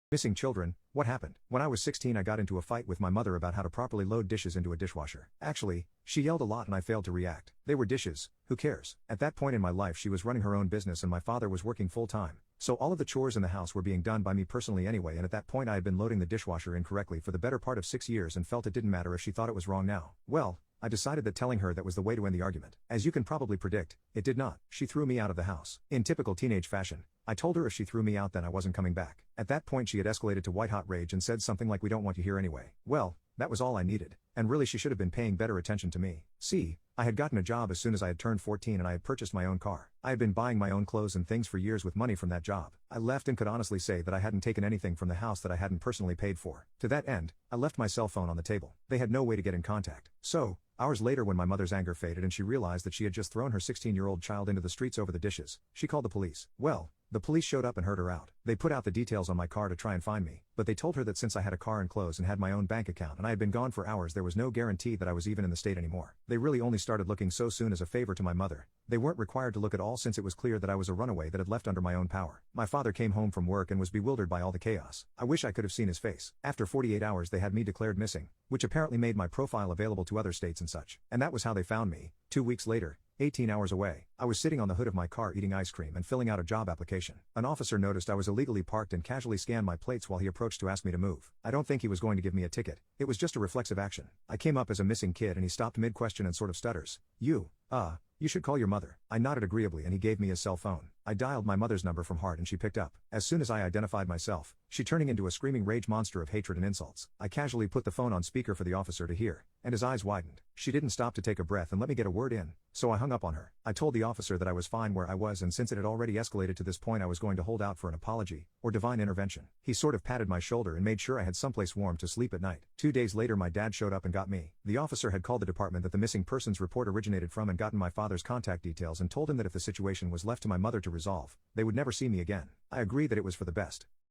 Missing children, what happened? When I was 16, I got into a fight with my mother about how to properly load dishes into a dishwasher. Actually, she yelled a lot and I failed to react. They were dishes, who cares? At that point in my life, she was running her own business and my father was working full time. So all of the chores in the house were being done by me personally anyway, and at that point I had been loading the dishwasher incorrectly for the better part of 6 years and felt it didn't matter if she thought it was wrong now. Well, I decided that telling her that was the way to end the argument. As you can probably predict, it did not. She threw me out of the house. In typical teenage fashion, I told her if she threw me out then I wasn't coming back. At that point she had escalated to white-hot rage and said something like, "We don't want you here anyway." Well, that was all I needed. And really she should have been paying better attention to me. See, I had gotten a job as soon as I had turned 14 and I had purchased my own car. I had been buying my own clothes and things for years with money from that job. I left and could honestly say that I hadn't taken anything from the house that I hadn't personally paid for. To that end, I left my cell phone on the table. They had no way to get in contact. So, hours later when my mother's anger faded and she realized that she had just thrown her 16-year-old child into the streets over the dishes, she called the police. Well, the police showed up and heard her out. They put out the details on my car to try and find me, but they told her that since I had a car and clothes and had my own bank account and I had been gone for hours, there was no guarantee that I was even in the state anymore. They really only started looking so soon as a favor to my mother. They weren't required to look at all since it was clear that I was a runaway that had left under my own power. My father came home from work and was bewildered by all the chaos. I wish I could have seen his face. After 48 hours they had me declared missing, which apparently made my profile available to other states and such. And that was how they found me. 2 weeks later, 18 hours away, I was sitting on the hood of my car eating ice cream and filling out a job application. An officer noticed I was illegally parked and casually scanned my plates while he approached to ask me to move. I don't think he was going to give me a ticket. It was just a reflexive action. I came up as a missing kid and he stopped mid-question and sort of stutters. You should call your mother." I nodded agreeably and he gave me his cell phone. I dialed my mother's number from heart and she picked up. As soon as I identified myself, she turning into a screaming rage monster of hatred and insults. I casually put the phone on speaker for the officer to hear, and his eyes widened. She didn't stop to take a breath and let me get a word in, so I hung up on her. I told the officer that I was fine where I was and since it had already escalated to this point I was going to hold out for an apology, or divine intervention. He sort of patted my shoulder and made sure I had someplace warm to sleep at night. 2 days later my dad showed up and got me. The officer had called the department that the missing persons report originated from and gotten my father's contact details and told him that if the situation was left to my mother to resolve, they would never see me again. I agreed that it was for the best.